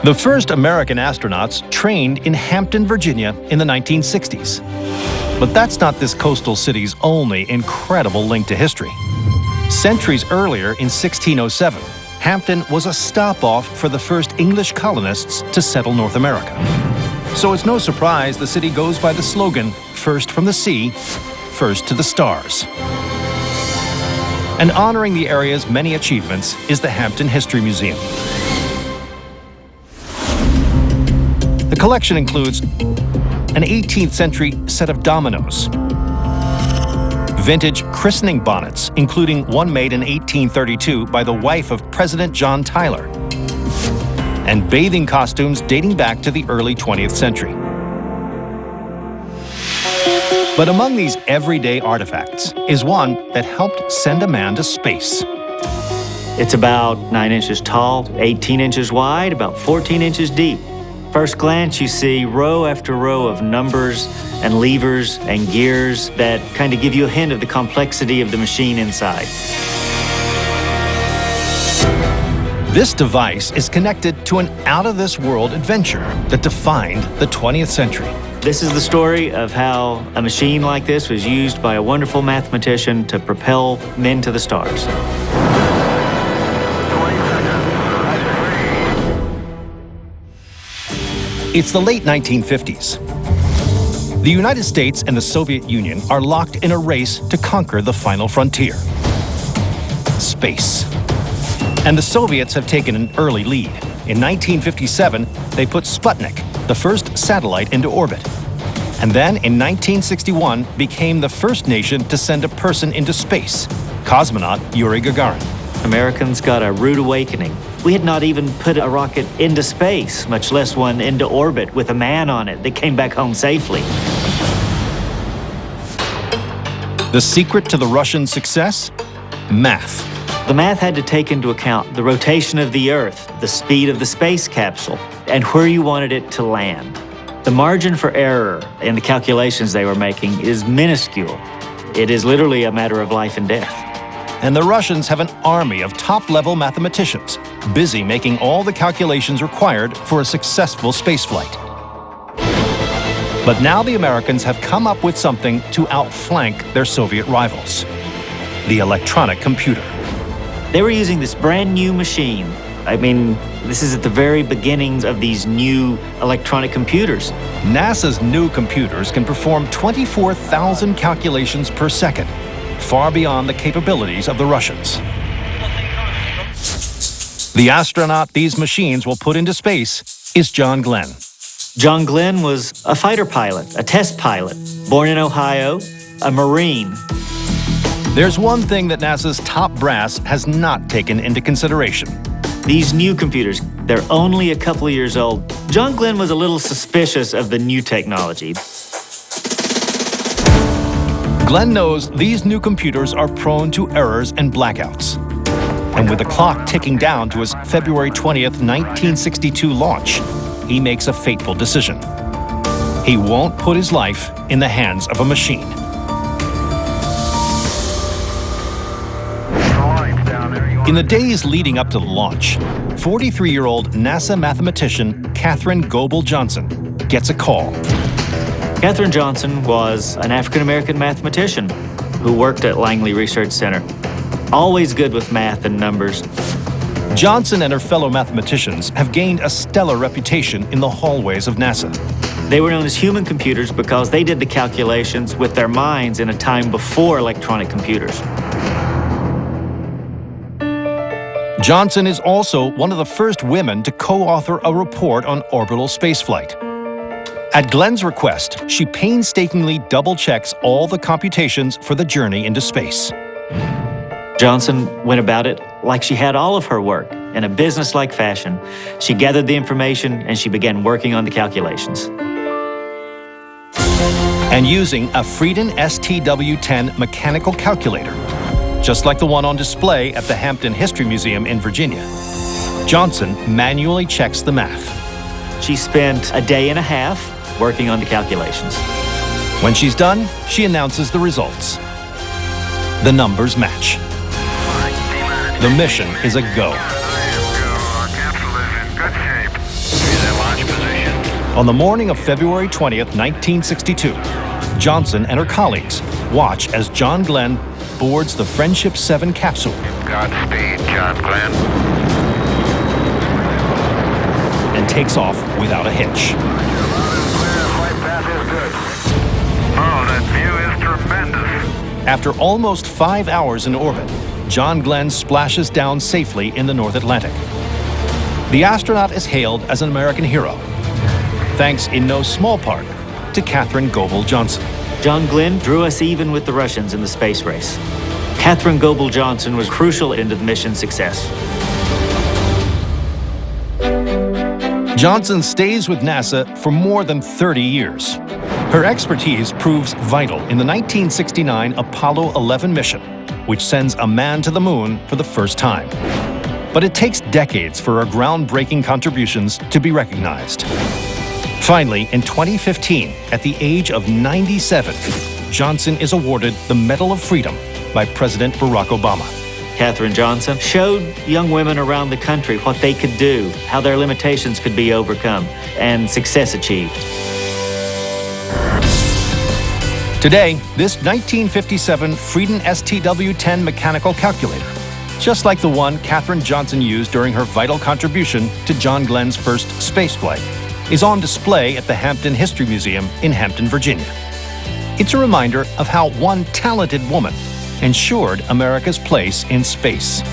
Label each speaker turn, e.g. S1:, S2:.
S1: The first American astronauts trained in Hampton, Virginia in the 1960s. But that's not this coastal city's only incredible link to history. Centuries earlier, in 1607, Hampton was a stop-off for the first English colonists to settle North America. So it's no surprise the city goes by the slogan, "First from the sea, first to the stars." And honoring the area's many achievements is the Hampton History Museum. The collection includes an 18th century set of dominoes, vintage christening bonnets, including one made in 1832 by the wife of President John Tyler, and bathing costumes dating back to the early 20th century. But among these everyday artifacts is one that helped send a man to space.
S2: It's about 9 inches tall, 18 inches wide, about 14 inches deep. First glance, you see row after row of numbers and levers and gears that kind of give you a hint of the complexity of the machine inside.
S1: This device is connected to an out-of-this-world adventure that defined the 20th century.
S2: This is the story of how a machine like this was used by a wonderful mathematician to propel men to the stars.
S1: It's the late 1950s. The United States and the Soviet Union are locked in a race to conquer the final frontier: space. And the Soviets have taken an early lead. In 1957, they put Sputnik, the first satellite, into orbit. And then, in 1961, became the first nation to send a person into space, cosmonaut Yuri Gagarin.
S2: Americans got a rude awakening. We had not even put a rocket into space, much less one into orbit with a man on it that came back home safely.
S1: The secret to the Russian success? Math.
S2: The math had to take into account the rotation of the Earth, the speed of the space capsule, and where you wanted it to land. The margin for error in the calculations they were making is minuscule. It is literally a matter of life and death.
S1: And the Russians have an army of top-level mathematicians busy making all the calculations required for a successful spaceflight. But now the Americans have come up with something to outflank their Soviet rivals: the electronic computer.
S2: They were using this brand new machine. I mean, this is at the very beginnings of these new electronic computers.
S1: NASA's new computers can perform 24,000 calculations per second, far beyond the capabilities of the Russians. The astronaut these machines will put into space is John Glenn.
S2: John Glenn was a fighter pilot, a test pilot, born in Ohio, a Marine.
S1: There's one thing that NASA's top brass has not taken into consideration.
S2: These new computers, they're only a couple of years old. John Glenn was a little suspicious of the new technology.
S1: Glenn knows these new computers are prone to errors and blackouts. And with the clock ticking down to his February 20th, 1962 launch, he makes a fateful decision. He won't put his life in the hands of a machine. In the days leading up to the launch, 43-year-old NASA mathematician Katherine Goble Johnson gets a call.
S2: Katherine Johnson was an African-American mathematician who worked at Langley Research Center. Always good with math and numbers.
S1: Johnson and her fellow mathematicians have gained a stellar reputation in the hallways of NASA.
S2: They were known as human computers because they did the calculations with their minds in a time before electronic computers.
S1: Johnson is also one of the first women to co-author a report on orbital spaceflight. At Glenn's request, she painstakingly double-checks all the computations for the journey into space.
S2: Johnson went about it like she had all of her work, in a business-like fashion. She gathered the information and she began working on the calculations.
S1: And using a Friden STW-10 mechanical calculator, just like the one on display at the Hampton History Museum in Virginia, Johnson manually checks the math.
S2: She spent a day and a half working on the calculations.
S1: When she's done, she announces the results. The numbers match. The mission is a go. On the morning of February 20th, 1962, Johnson and her colleagues watch as John Glenn boards the Friendship 7 capsule.
S3: Godspeed, John Glenn.
S1: And takes off without a hitch.
S3: Flight path is good. Oh, that view is tremendous.
S1: After almost 5 hours in orbit, John Glenn splashes down safely in the North Atlantic. The astronaut is hailed as an American hero, thanks in no small part to Katherine Goble Johnson.
S2: John Glenn drew us even with the Russians in the space race. Katherine Goble Johnson was crucial into the mission's success.
S1: Johnson stays with NASA for more than 30 years. Her expertise proves vital in the 1969 Apollo 11 mission, which sends a man to the moon for the first time. But it takes decades for her groundbreaking contributions to be recognized. Finally, in 2015, at the age of 97, Johnson is awarded the Medal of Freedom by President Barack Obama.
S2: Katherine Johnson showed young women around the country what they could do, how their limitations could be overcome, and success achieved.
S1: Today, this 1957 Freedom STW-10 mechanical calculator, just like the one Katherine Johnson used during her vital contribution to John Glenn's first spaceflight, is on display at the Hampton History Museum in Hampton, Virginia. It's a reminder of how one talented woman ensured America's place in space.